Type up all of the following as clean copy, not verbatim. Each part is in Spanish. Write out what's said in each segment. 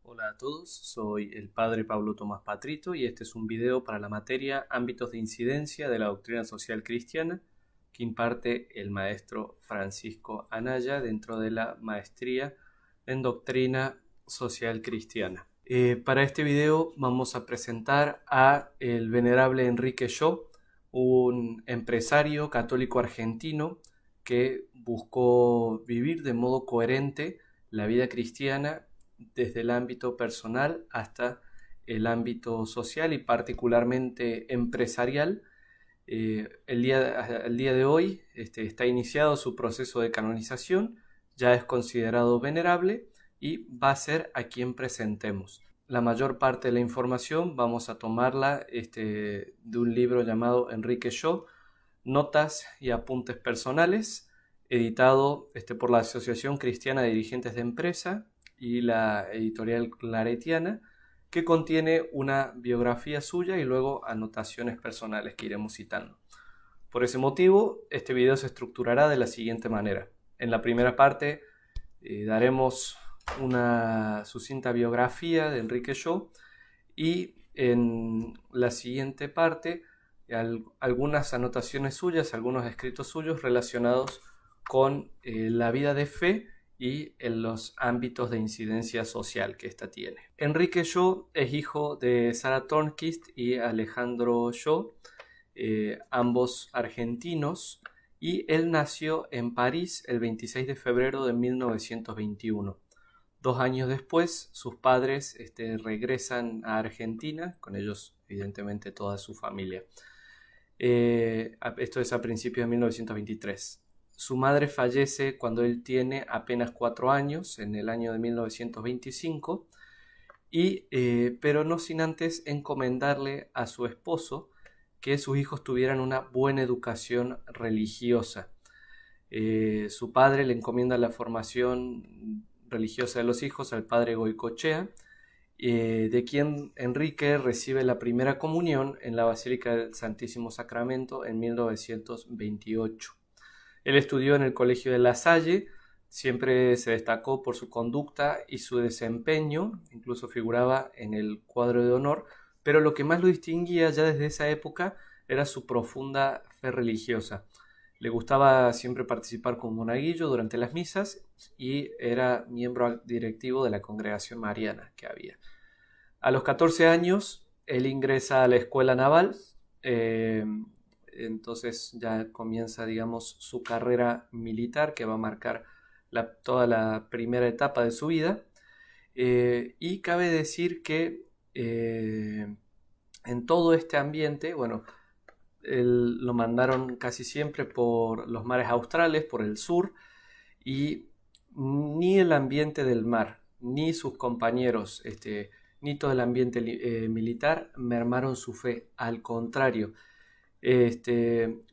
Hola a todos, soy el padre Pablo Tomás Patrito y este es un video para la materia Ámbitos de incidencia de la doctrina social cristiana que imparte el maestro Francisco Anaya dentro de la maestría en doctrina social cristiana. Para este video vamos a presentar a el venerable Enrique Shaw, un empresario católico argentino que buscó vivir de modo coherente la vida cristiana desde el ámbito personal hasta el ámbito social y particularmente empresarial. El día de hoy está iniciado su proceso de canonización, ya es considerado venerable y va a ser a quien presentemos. La mayor parte de la información vamos a tomarla de un libro llamado Enrique Shaw, Notas y apuntes personales, editado por la Asociación Cristiana de Dirigentes de Empresa y la editorial Claretiana, que contiene una biografía suya y luego anotaciones personales que iremos citando. Por ese motivo, este video se estructurará de la siguiente manera. En la primera parte daremos una sucinta biografía de Enrique Shaw y en la siguiente parte algunas anotaciones suyas, algunos escritos suyos relacionados con la vida de fe y en los ámbitos de incidencia social que ésta tiene. Enrique Shaw es hijo de Sarah Tornquist y Alejandro Shaw, ambos argentinos, y él nació en París el 26 de febrero de 1921. 2 años después, sus padres regresan a Argentina, con ellos evidentemente toda su familia. Esto es a principios de 1923. Su madre fallece cuando él tiene apenas 4 años, en el año de 1925, pero no sin antes encomendarle a su esposo que sus hijos tuvieran una buena educación religiosa. Su padre le encomienda la formación religiosa de los hijos al padre Goicoechea, de quien Enrique recibe la primera comunión en la Basílica del Santísimo Sacramento en 1928. Él estudió en el Colegio de La Salle, siempre se destacó por su conducta y su desempeño, incluso figuraba en el cuadro de honor, pero lo que más lo distinguía ya desde esa época era su profunda fe religiosa. Le gustaba siempre participar como monaguillo durante las misas y era miembro directivo de la congregación mariana que había. A los 14 años, él ingresa a la escuela naval, entonces ya comienza, digamos, su carrera militar que va a marcar toda la primera etapa de su vida. Y cabe decir que en todo este ambiente, bueno, lo mandaron casi siempre por los mares australes, por el sur, y ni el ambiente del mar, ni sus compañeros, ni todo el ambiente militar mermaron su fe. Al contrario,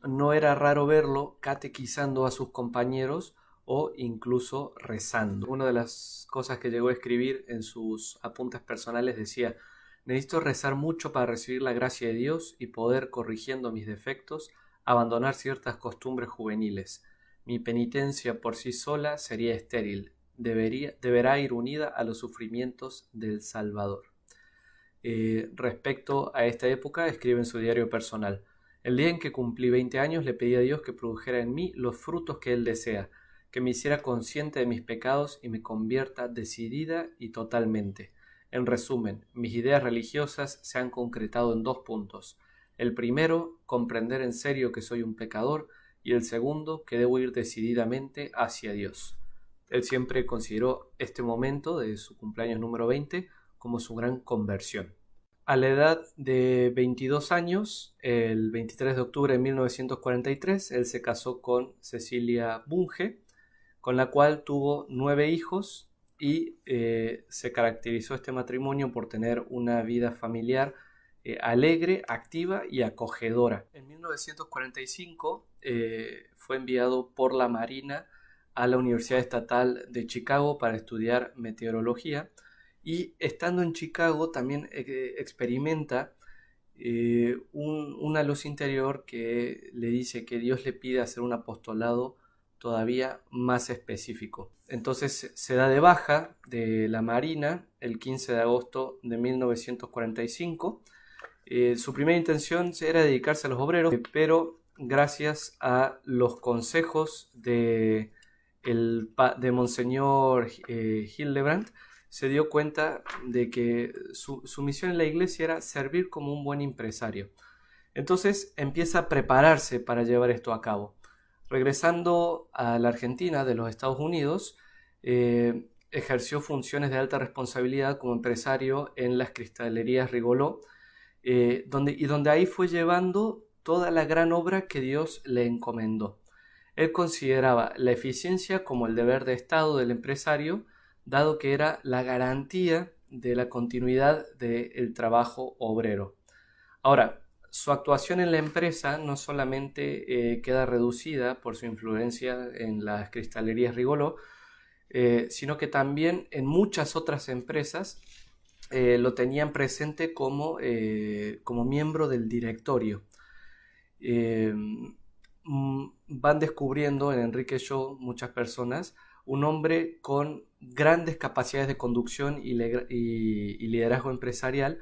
no era raro verlo catequizando a sus compañeros o incluso rezando. Una de las cosas que llegó a escribir en sus apuntes personales decía: necesito rezar mucho para recibir la gracia de Dios y poder, corrigiendo mis defectos, abandonar ciertas costumbres juveniles. Mi penitencia por sí sola sería estéril, deberá ir unida a los sufrimientos del Salvador. Respecto a esta época, escribe en su diario personal: el día en que cumplí 20 años le pedí a Dios que produjera en mí los frutos que Él desea, que me hiciera consciente de mis pecados y me convierta decidida y totalmente. En resumen, mis ideas religiosas se han concretado en 2 puntos. El primero, comprender en serio que soy un pecador, y el segundo, que debo ir decididamente hacia Dios. Él siempre consideró este momento de su cumpleaños número 20 como su gran conversión. A la edad de 22 años, el 23 de octubre de 1943, él se casó con Cecilia Bunge, con la cual tuvo 9 hijos y se caracterizó este matrimonio por tener una vida familiar alegre, activa y acogedora. En 1945 fue enviado por la Marina a la Universidad Estatal de Chicago para estudiar meteorología, y estando en Chicago también experimenta una luz interior que le dice que Dios le pide hacer un apostolado todavía más específico. Entonces se da de baja de la Marina el 15 de agosto de 1945. Su primera intención era dedicarse a los obreros, pero gracias a los consejos de Monseñor Hildebrandt, se dio cuenta de que su misión en la iglesia era servir como un buen empresario. Entonces empieza a prepararse para llevar esto a cabo. Regresando a la Argentina de los Estados Unidos, ejerció funciones de alta responsabilidad como empresario en las cristalerías Rigolot, donde ahí fue llevando toda la gran obra que Dios le encomendó. Él consideraba la eficiencia como el deber de Estado del empresario, dado que era la garantía de la continuidad del trabajo obrero. Ahora, su actuación en la empresa no solamente queda reducida por su influencia en las cristalerías Rigolot, sino que también en muchas otras empresas lo tenían presente como miembro del directorio. Van descubriendo en Enrique Shaw muchas personas un hombre con grandes capacidades de conducción y liderazgo empresarial,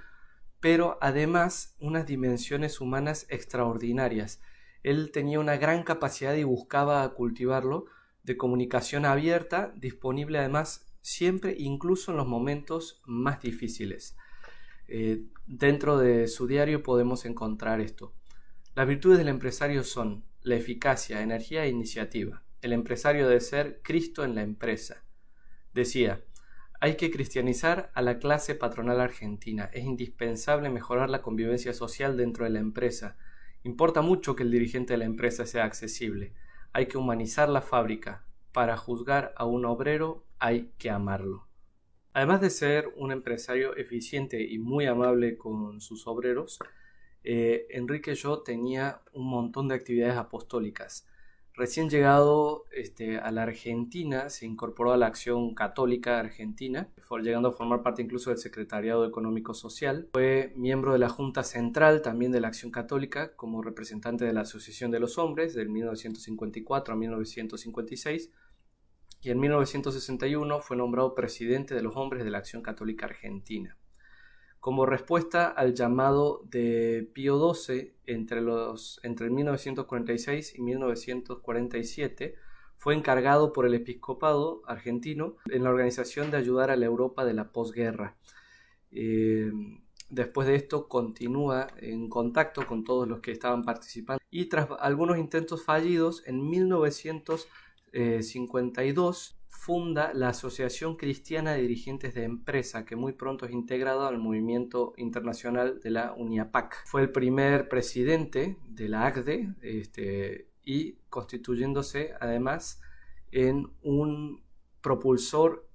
pero además unas dimensiones humanas extraordinarias. Él tenía una gran capacidad y buscaba cultivarlo, de comunicación abierta, disponible además siempre, incluso en los momentos más difíciles. Dentro de su diario podemos encontrar esto. Las virtudes del empresario son la eficacia, energía e iniciativa. El empresario debe ser Cristo en la empresa. Decía: hay que cristianizar a la clase patronal argentina. Es indispensable mejorar la convivencia social dentro de la empresa. Importa mucho que el dirigente de la empresa sea accesible. Hay que humanizar la fábrica. Para juzgar a un obrero hay que amarlo. Además de ser un empresario eficiente y muy amable con sus obreros, Enrique Shaw tenía un montón de actividades apostólicas. Recién llegado a la Argentina, se incorporó a la Acción Católica Argentina, llegando a formar parte incluso del Secretariado Económico Social. Fue miembro de la Junta Central también de la Acción Católica, como representante de la Asociación de los Hombres, del 1954 a 1956, y en 1961 fue nombrado presidente de los Hombres de la Acción Católica Argentina. Como respuesta al llamado de Pío XII entre 1946 y 1947, fue encargado por el episcopado argentino en la organización de ayudar a la Europa de la posguerra. Después de esto continúa en contacto con todos los que estaban participando, y tras algunos intentos fallidos, en 1952 funda la Asociación Cristiana de Dirigentes de Empresa, que muy pronto es integrado al movimiento internacional de la UNIAPAC. Fue el primer presidente de la ACDE, y constituyéndose además en un propulsor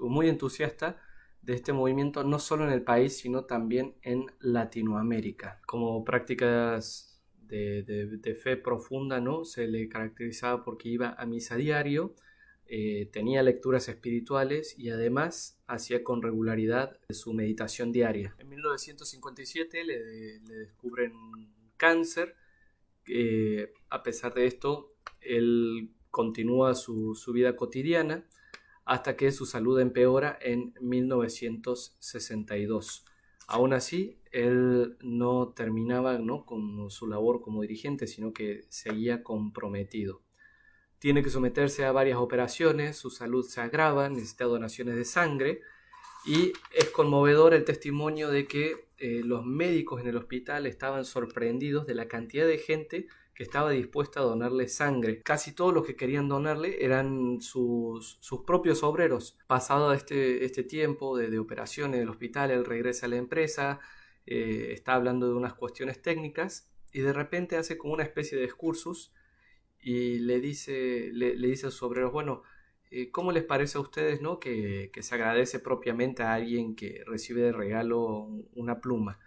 muy entusiasta de este movimiento, no solo en el país, sino también en Latinoamérica. Como prácticas de fe profunda, ¿no? Se le caracterizaba porque iba a misa diario, tenía lecturas espirituales y además hacía con regularidad su meditación diaria. En 1957 le descubren cáncer. A pesar de esto, él continúa su vida cotidiana hasta que su salud empeora en 1962. Aún así, él no terminaba, ¿no?, con su labor como dirigente, sino que seguía comprometido. Tiene que someterse a varias operaciones, su salud se agrava, necesita donaciones de sangre, y es conmovedor el testimonio de que los médicos en el hospital estaban sorprendidos de la cantidad de gente que estaba dispuesta a donarle sangre. Casi todos los que querían donarle eran sus propios obreros. Pasado este tiempo de operaciones del hospital, él regresa a la empresa, está hablando de unas cuestiones técnicas y de repente hace como una especie de excursus y le dice a sus obreros: bueno, ¿cómo les parece a ustedes, ¿no?, que se agradece propiamente a alguien que recibe de regalo una pluma?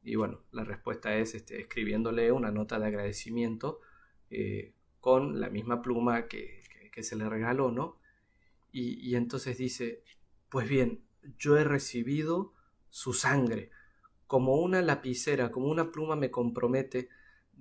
Y bueno, la respuesta es escribiéndole una nota de agradecimiento con la misma pluma que se le regaló, ¿no? Y entonces dice: pues bien, yo he recibido su sangre. Como una lapicera, como una pluma me compromete,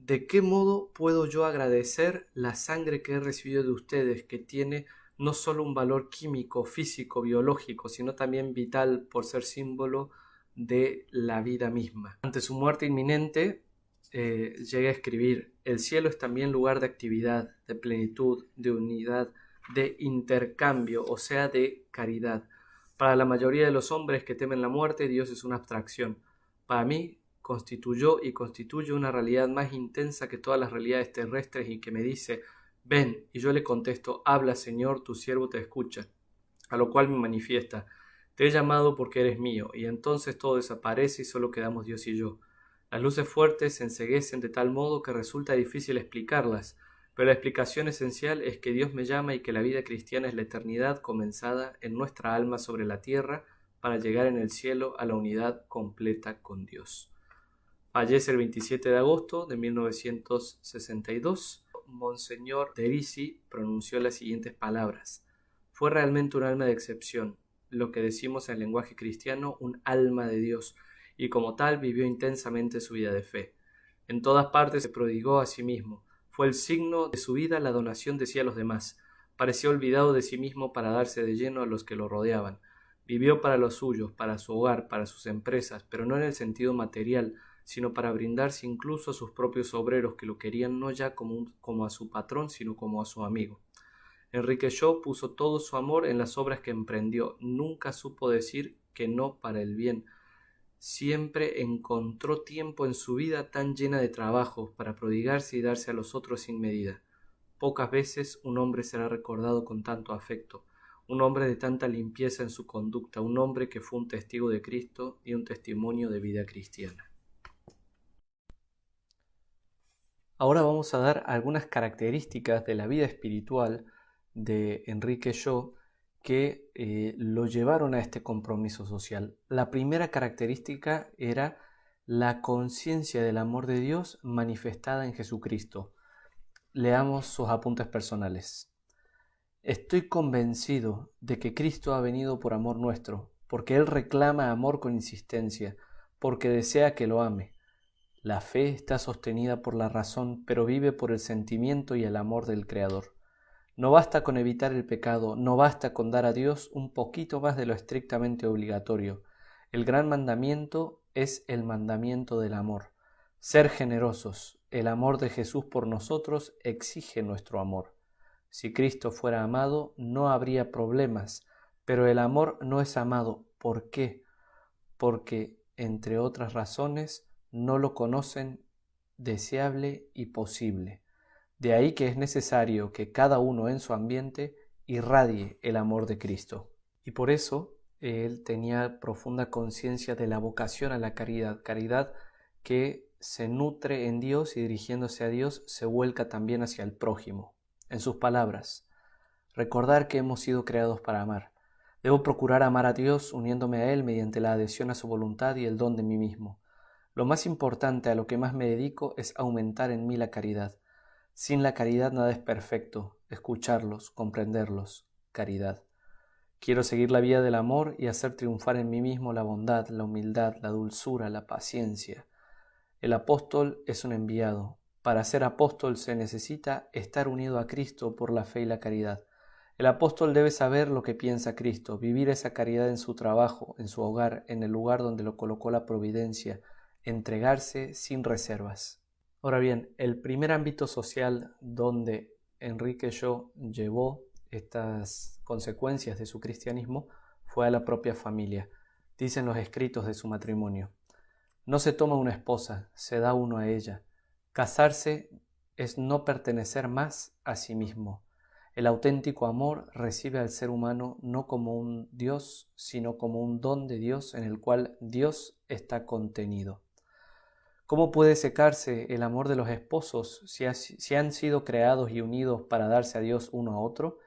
¿de qué modo puedo yo agradecer la sangre que he recibido de ustedes, que tiene no solo un valor químico, físico, biológico, sino también vital por ser símbolo de la vida misma? Ante su muerte inminente, llegué a escribir: el cielo es también lugar de actividad, de plenitud, de unidad, de intercambio, o sea, de caridad. Para la mayoría de los hombres que temen la muerte, Dios es una abstracción. Para mí, constituyó y constituye una realidad más intensa que todas las realidades terrestres, y que me dice: ven, y yo le contesto: habla, Señor, tu siervo te escucha. A lo cual me manifiesta: te he llamado porque eres mío. Y entonces todo desaparece y solo quedamos Dios y yo. Las luces fuertes se enceguecen de tal modo que resulta difícil explicarlas, pero la explicación esencial es que Dios me llama y que la vida cristiana es la eternidad comenzada en nuestra alma sobre la tierra para llegar en el cielo a la unidad completa con Dios. Fallece el 27 de agosto de 1962. Monseñor Derisi pronunció las siguientes palabras: fue realmente un alma de excepción, lo que decimos en el lenguaje cristiano, un alma de Dios, y como tal vivió intensamente su vida de fe. En todas partes se prodigó a sí mismo. Fue el signo de su vida la donación de sí a los demás. Parecía olvidado de sí mismo para darse de lleno a los que lo rodeaban. Vivió para los suyos, para su hogar, para sus empresas, pero no en el sentido material, sino para brindarse incluso a sus propios obreros, que lo querían no ya como a su patrón, sino como a su amigo. Enrique Shaw puso todo su amor en las obras que emprendió. Nunca supo decir que no para el bien. Siempre encontró tiempo en su vida tan llena de trabajos para prodigarse y darse a los otros sin medida. Pocas veces un hombre será recordado con tanto afecto, un hombre de tanta limpieza en su conducta, un hombre que fue un testigo de Cristo y un testimonio de vida cristiana. Ahora vamos a dar algunas características de la vida espiritual de Enrique Shaw que lo llevaron a este compromiso social. La primera característica era la conciencia del amor de Dios manifestada en Jesucristo. Leamos sus apuntes personales. Estoy convencido de que Cristo ha venido por amor nuestro, porque Él reclama amor con insistencia, porque desea que lo ame. La fe está sostenida por la razón, pero vive por el sentimiento y el amor del Creador. No basta con evitar el pecado, no basta con dar a Dios un poquito más de lo estrictamente obligatorio. El gran mandamiento es el mandamiento del amor. Ser generosos. El amor de Jesús por nosotros exige nuestro amor. Si Cristo fuera amado, no habría problemas, pero el amor no es amado. ¿Por qué? Porque, entre otras razones, no lo conocen deseable y posible. De ahí que es necesario que cada uno en su ambiente irradie el amor de Cristo. Y por eso él tenía profunda conciencia de la vocación a la caridad, caridad que se nutre en Dios y dirigiéndose a Dios se vuelca también hacia el prójimo. En sus palabras: recordar que hemos sido creados para amar. Debo procurar amar a Dios uniéndome a Él mediante la adhesión a su voluntad y el don de mí mismo. Lo más importante, a lo que más me dedico, es aumentar en mí la caridad. Sin la caridad nada es perfecto. Escucharlos, comprenderlos, caridad. Quiero seguir la vía del amor y hacer triunfar en mí mismo la bondad, la humildad, la dulzura, la paciencia. El apóstol es un enviado. Para ser apóstol se necesita estar unido a Cristo por la fe y la caridad. El apóstol debe saber lo que piensa Cristo, vivir esa caridad en su trabajo, en su hogar, en el lugar donde lo colocó la providencia, entregarse sin reservas. Ahora bien, el primer ámbito social donde Enrique Shaw llevó estas consecuencias de su cristianismo fue a la propia familia. Dicen los escritos de su matrimonio: no se toma una esposa, se da uno a ella. Casarse es no pertenecer más a sí mismo. El auténtico amor recibe al ser humano no como un Dios, sino como un don de Dios en el cual Dios está contenido. ¿Cómo puede secarse el amor de los esposos si han sido creados y unidos para darse a Dios uno a otro?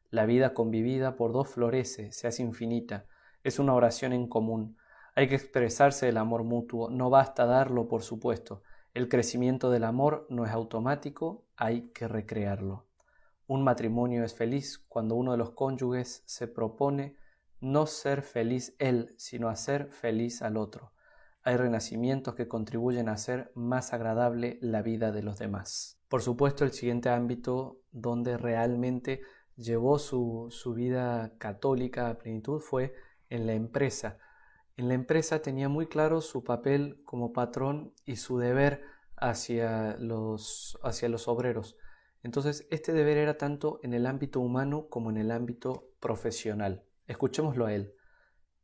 La vida convivida por dos florece, se hace infinita. Es una oración en común. Hay que expresarse el amor mutuo. No basta darlo, por supuesto. El crecimiento del amor no es automático, hay que recrearlo. Un matrimonio es feliz cuando uno de los cónyuges se propone no ser feliz él, sino hacer feliz al otro. hay renacimientos que contribuyen a hacer más agradable la vida de los demás. Por supuesto, el siguiente ámbito donde realmente llevó su vida católica a plenitud fue en la empresa. En la empresa tenía muy claro su papel como patrón y su deber hacia los obreros. Entonces, este deber era tanto en el ámbito humano como en el ámbito profesional. Escuchémoslo a él.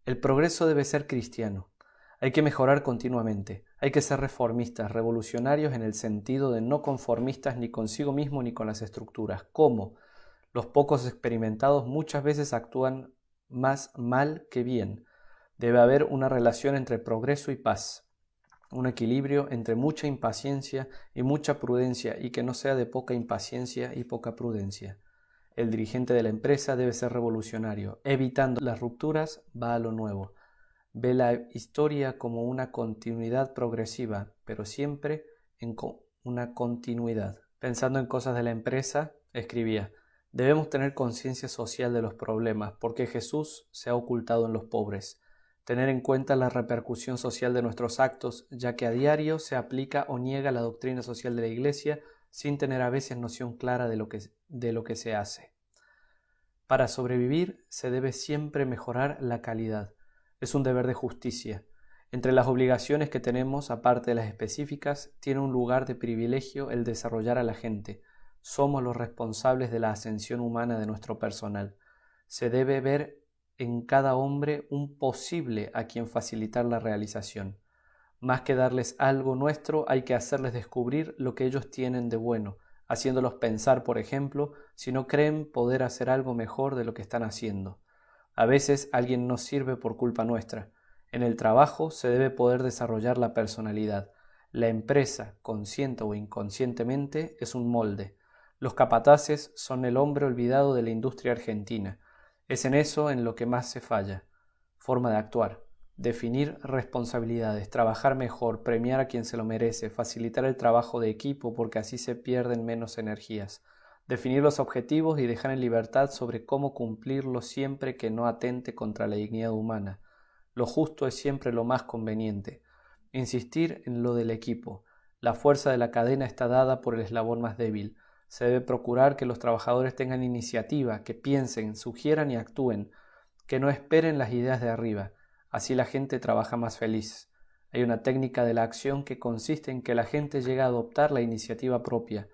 El progreso debe ser cristiano. Hay que mejorar continuamente. Hay que ser reformistas, revolucionarios en el sentido de no conformistas ni consigo mismo ni con las estructuras. ¿Cómo? Los pocos experimentados muchas veces actúan más mal que bien. Debe haber una relación entre progreso y paz, un equilibrio entre mucha impaciencia y mucha prudencia y que no sea de poca impaciencia y poca prudencia. El dirigente de la empresa debe ser revolucionario, evitando las rupturas, va a lo nuevo. Ve la historia como una continuidad progresiva, pero siempre en una continuidad. Pensando en cosas de la empresa, escribía: debemos tener conciencia social de los problemas, porque Jesús se ha ocultado en los pobres. Tener en cuenta la repercusión social de nuestros actos, ya que a diario se aplica o niega la doctrina social de la Iglesia sin tener a veces noción clara de lo que se hace. Para sobrevivir se debe siempre mejorar la calidad. Es un deber de justicia. Entre las obligaciones que tenemos, aparte de las específicas, tiene un lugar de privilegio el desarrollar a la gente. Somos los responsables de la ascensión humana de nuestro personal. Se debe ver en cada hombre un posible a quien facilitar la realización. Más que darles algo nuestro, hay que hacerles descubrir lo que ellos tienen de bueno, haciéndolos pensar, por ejemplo, si no creen poder hacer algo mejor de lo que están haciendo. A veces alguien no sirve por culpa nuestra. En el trabajo se debe poder desarrollar la personalidad. La empresa, consciente o inconscientemente, es un molde. Los capataces son el hombre olvidado de la industria argentina. Es en eso en lo que más se falla. Forma de actuar. Definir responsabilidades, trabajar mejor, premiar a quien se lo merece, facilitar el trabajo de equipo porque así se pierden menos energías. Definir los objetivos y dejar en libertad sobre cómo cumplirlos siempre que no atente contra la dignidad humana. Lo justo es siempre lo más conveniente. Insistir en lo del equipo. La fuerza de la cadena está dada por el eslabón más débil. Se debe procurar que los trabajadores tengan iniciativa, que piensen, sugieran y actúen, que no esperen las ideas de arriba. Así la gente trabaja más feliz. Hay una técnica de la acción que consiste en que la gente llegue a adoptar la iniciativa propia.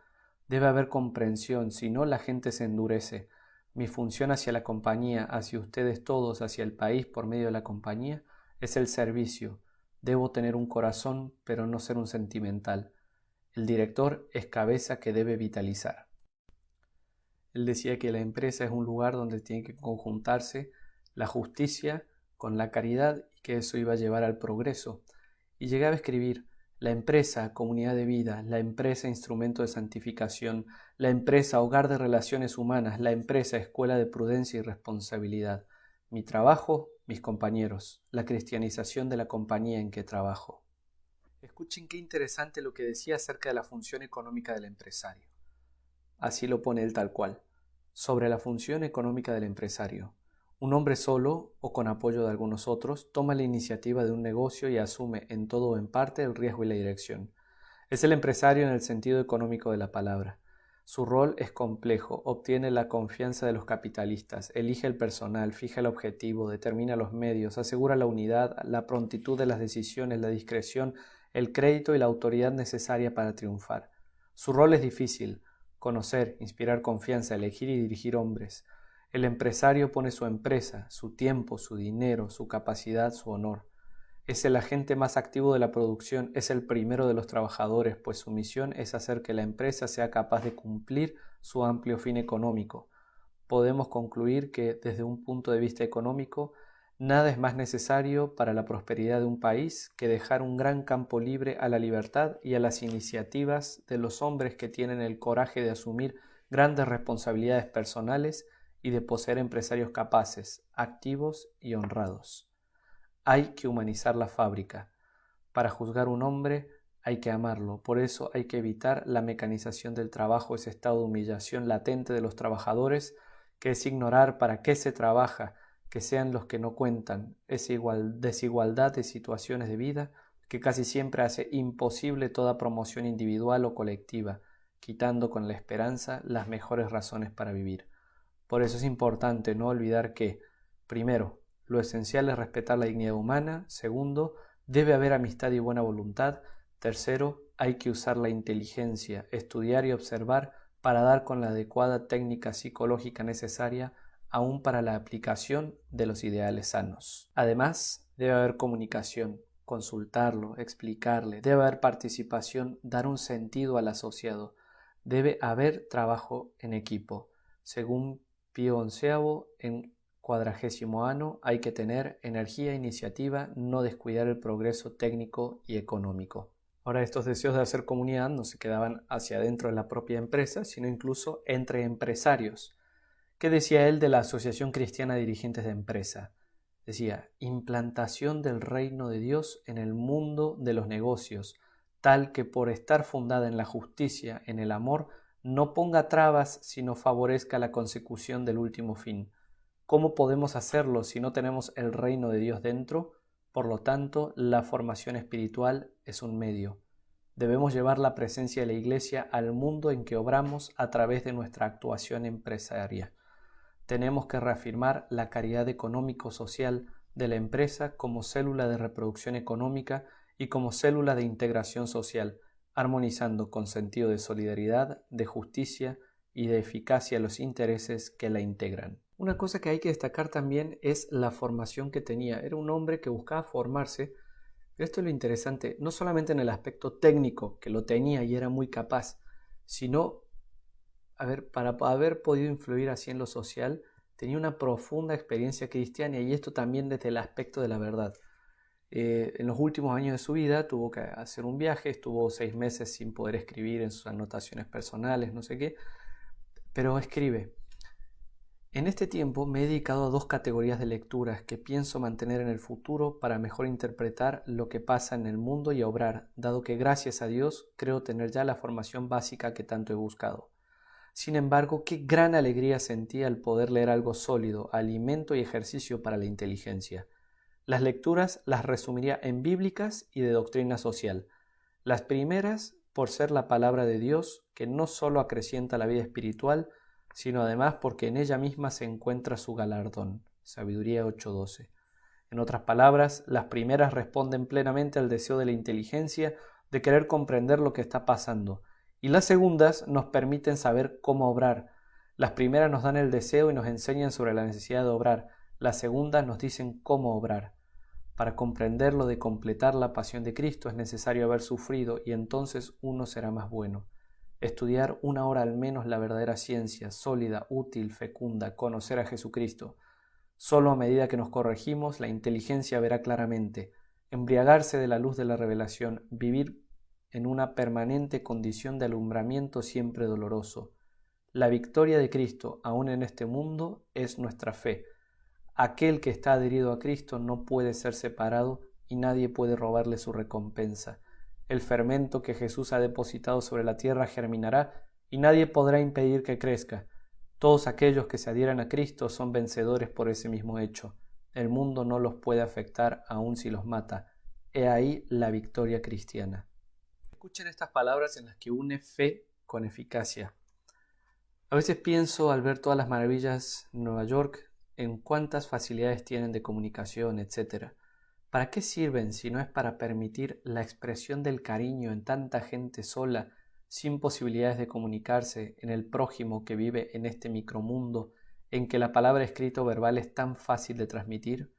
Debe haber comprensión, si no la gente se endurece. Mi función hacia la compañía, hacia ustedes todos, hacia el país por medio de la compañía, es el servicio. Debo tener un corazón, pero no ser un sentimental. El director es cabeza que debe vitalizar. Él decía que la empresa es un lugar donde tiene que conjuntarse la justicia con la caridad y que eso iba a llevar al progreso. Y llegaba a escribir: la empresa, comunidad de vida; la empresa, instrumento de santificación; la empresa, hogar de relaciones humanas; la empresa, escuela de prudencia y responsabilidad. Mi trabajo, mis compañeros; la cristianización de la compañía en que trabajo. Escuchen qué interesante lo que decía acerca de la función económica del empresario. Así lo pone él tal cual. Sobre la función económica del empresario. Un hombre solo, o con apoyo de algunos otros, toma la iniciativa de un negocio y asume en todo o en parte el riesgo y la dirección. Es el empresario en el sentido económico de la palabra. Su rol es complejo, obtiene la confianza de los capitalistas, elige el personal, fija el objetivo, determina los medios, asegura la unidad, la prontitud de las decisiones, la discreción, el crédito y la autoridad necesaria para triunfar. Su rol es difícil: conocer, inspirar confianza, elegir y dirigir hombres. El empresario pone su empresa, su tiempo, su dinero, su capacidad, su honor. Es el agente más activo de la producción, es el primero de los trabajadores, pues su misión es hacer que la empresa sea capaz de cumplir su amplio fin económico. Podemos concluir que, desde un punto de vista económico, nada es más necesario para la prosperidad de un país que dejar un gran campo libre a la libertad y a las iniciativas de los hombres que tienen el coraje de asumir grandes responsabilidades personales y de poseer empresarios capaces, activos y honrados. Hay que humanizar la fábrica. Para juzgar un hombre hay que amarlo. Por eso hay que evitar la mecanización del trabajo, ese estado de humillación latente de los trabajadores, que es ignorar para qué se trabaja, que sean los que no cuentan, esa desigualdad de situaciones de vida que casi siempre hace imposible toda promoción individual o colectiva, quitando con la esperanza las mejores razones para vivir. Por eso es importante no olvidar que, primero, lo esencial es respetar la dignidad humana. Segundo, debe haber amistad y buena voluntad. Tercero, hay que usar la inteligencia, estudiar y observar para dar con la adecuada técnica psicológica necesaria aún para la aplicación de los ideales sanos. Además, debe haber comunicación, consultarlo, explicarle, debe haber participación, dar un sentido al asociado, debe haber trabajo en equipo. Según Pío XI, en 40º ano, hay que tener energía e iniciativa, no descuidar el progreso técnico y económico. Ahora, estos deseos de hacer comunidad no se quedaban hacia adentro de la propia empresa, sino incluso entre empresarios. ¿Qué decía él de la Asociación Cristiana de Dirigentes de Empresa? Decía, implantación del reino de Dios en el mundo de los negocios, tal que por estar fundada en la justicia, en el amor, no ponga trabas, sino favorezca la consecución del último fin. ¿Cómo podemos hacerlo si no tenemos el reino de Dios dentro? Por lo tanto, la formación espiritual es un medio. Debemos llevar la presencia de la Iglesia al mundo en que obramos a través de nuestra actuación empresaria. Tenemos que reafirmar la caridad económico-social de la empresa como célula de reproducción económica y como célula de integración social, armonizando con sentido de solidaridad, de justicia y de eficacia los intereses que la integran. Una cosa que hay que destacar también es la formación que tenía. Era un hombre que buscaba formarse, pero esto es lo interesante, no solamente en el aspecto técnico, que lo tenía y era muy capaz, sino, para haber podido influir así en lo social, tenía una profunda experiencia cristiana y esto también desde el aspecto de la verdad. En los últimos años de su vida tuvo que hacer un viaje, estuvo 6 meses sin poder escribir en sus anotaciones personales, no sé qué, pero escribe: en este tiempo me he dedicado a 2 categorías de lecturas que pienso mantener en el futuro para mejor interpretar lo que pasa en el mundo y obrar, dado que gracias a Dios creo tener ya la formación básica que tanto he buscado. Sin embargo, qué gran alegría sentí al poder leer algo sólido, alimento y ejercicio para la inteligencia. Las lecturas las resumiría en bíblicas y de doctrina social. Las primeras, por ser la palabra de Dios, que no solo acrecienta la vida espiritual, sino además porque en ella misma se encuentra su galardón. Sabiduría 8:12. En otras palabras, las primeras responden plenamente al deseo de la inteligencia de querer comprender lo que está pasando, y las segundas nos permiten saber cómo obrar. Las primeras nos dan el deseo y nos enseñan sobre la necesidad de obrar, las segundas nos dicen cómo obrar. Para comprenderlo de completar la pasión de Cristo es necesario haber sufrido y entonces uno será más bueno. Estudiar 1 hora al menos la verdadera ciencia, sólida, útil, fecunda, conocer a Jesucristo. Solo a medida que nos corregimos, la inteligencia verá claramente. Embriagarse de la luz de la revelación, vivir en una permanente condición de alumbramiento siempre doloroso. La victoria de Cristo, aún en este mundo, es nuestra fe. Aquel que está adherido a Cristo no puede ser separado y nadie puede robarle su recompensa. El fermento que Jesús ha depositado sobre la tierra germinará y nadie podrá impedir que crezca. Todos aquellos que se adhieran a Cristo son vencedores por ese mismo hecho. El mundo no los puede afectar aun si los mata. He ahí la victoria cristiana. Escuchen estas palabras en las que une fe con eficacia. A veces pienso, al ver todas las maravillas en Nueva York, en cuántas facilidades tienen de comunicación, etc. ¿Para qué sirven si no es para permitir la expresión del cariño en tanta gente sola, sin posibilidades de comunicarse, en el prójimo que vive en este micromundo en que la palabra escrita o verbal es tan fácil de transmitir?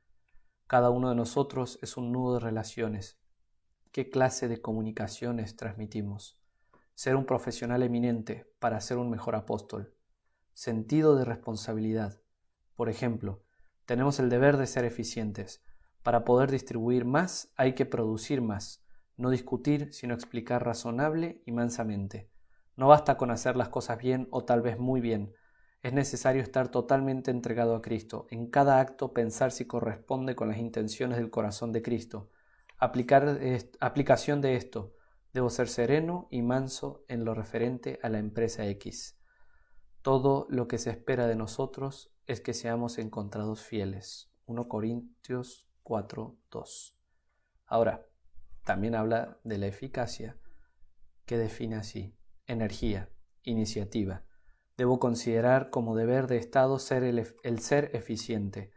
Cada uno de nosotros es un nudo de relaciones. ¿Qué clase de comunicaciones transmitimos? Ser un profesional eminente para ser un mejor apóstol. Sentido de responsabilidad. Por ejemplo, tenemos el deber de ser eficientes. Para poder distribuir más hay que producir más, no discutir, sino explicar razonable y mansamente. No basta con hacer las cosas bien o tal vez muy bien. Es necesario estar totalmente entregado a Cristo. En cada acto pensar si corresponde con las intenciones del corazón de Cristo. Aplicación de esto. Debo ser sereno y manso en lo referente a la empresa X. Todo lo que se espera de nosotros es que seamos encontrados fieles. 1 Corintios 4:2. Ahora, también habla de la eficacia, que define así: energía, iniciativa. Debo considerar como deber de Estado ser el ser eficiente.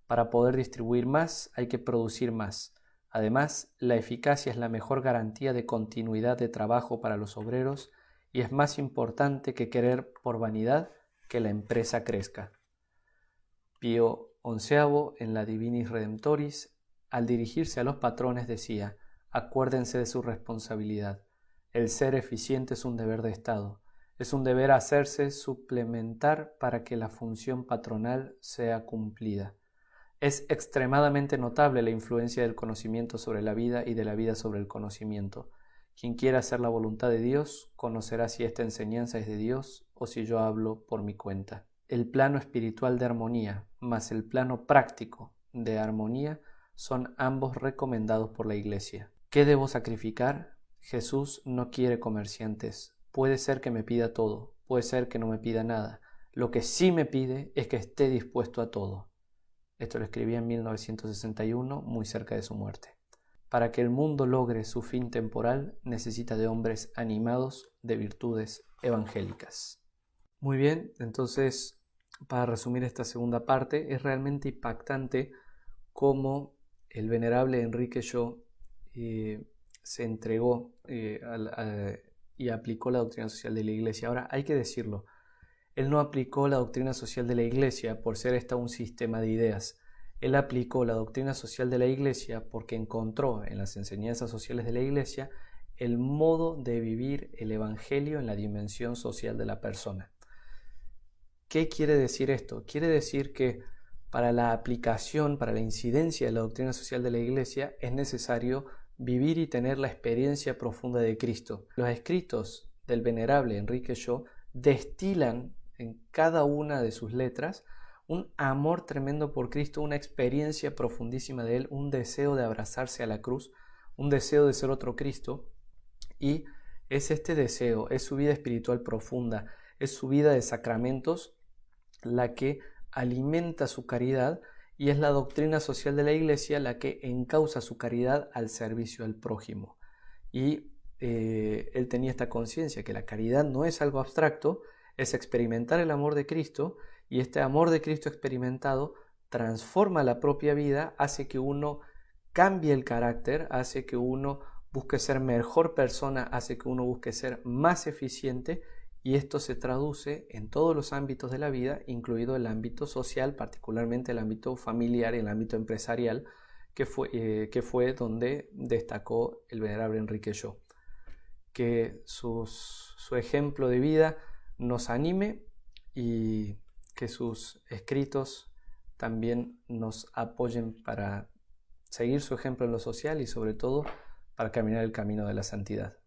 Para poder distribuir más hay que producir más. Además, la eficacia es la mejor garantía de continuidad de trabajo para los obreros y es más importante que querer por vanidad que la empresa crezca. Pío XI, en la Divinis Redemptoris, al dirigirse a los patrones decía: acuérdense de su responsabilidad. El ser eficiente es un deber de Estado. Es un deber hacerse suplementar para que la función patronal sea cumplida. Es extremadamente notable la influencia del conocimiento sobre la vida y de la vida sobre el conocimiento. Quien quiera hacer la voluntad de Dios conocerá si esta enseñanza es de Dios o si yo hablo por mi cuenta. El plano espiritual de armonía más el plano práctico de armonía son ambos recomendados por la Iglesia. ¿Qué debo sacrificar? Jesús no quiere comerciantes. Puede ser que me pida todo, puede ser que no me pida nada. Lo que sí me pide es que esté dispuesto a todo. Esto lo escribía en 1961, muy cerca de su muerte. Para que el mundo logre su fin temporal, necesita de hombres animados de virtudes evangélicas. Muy bien, entonces, para resumir esta segunda parte, es realmente impactante cómo el venerable Enrique Shaw se entregó y aplicó la doctrina social de la Iglesia. Ahora, hay que decirlo, él no aplicó la doctrina social de la Iglesia por ser esta un sistema de ideas. Él aplicó la doctrina social de la Iglesia porque encontró en las enseñanzas sociales de la Iglesia el modo de vivir el Evangelio en la dimensión social de la persona. ¿Qué quiere decir esto? Quiere decir que para la aplicación, para la incidencia de la doctrina social de la Iglesia, es necesario vivir y tener la experiencia profunda de Cristo. Los escritos del venerable Enrique Shaw destilan en cada una de sus letras un amor tremendo por Cristo, una experiencia profundísima de Él, un deseo de abrazarse a la cruz, un deseo de ser otro Cristo, y es este deseo, es su vida espiritual profunda, es su vida de sacramentos la que alimenta su caridad, y es la doctrina social de la Iglesia la que encausa su caridad al servicio al prójimo. Y él tenía esta conciencia que la caridad no es algo abstracto, es experimentar el amor de Cristo, y este amor de Cristo experimentado transforma la propia vida, hace que uno cambie el carácter, hace que uno busque ser mejor persona, hace que uno busque ser más eficiente, y esto se traduce en todos los ámbitos de la vida, incluido el ámbito social, particularmente el ámbito familiar y el ámbito empresarial, que fue donde destacó el venerable Enrique Shaw. Que su ejemplo de vida nos anime y que sus escritos también nos apoyen para seguir su ejemplo en lo social y sobre todo para caminar el camino de la santidad.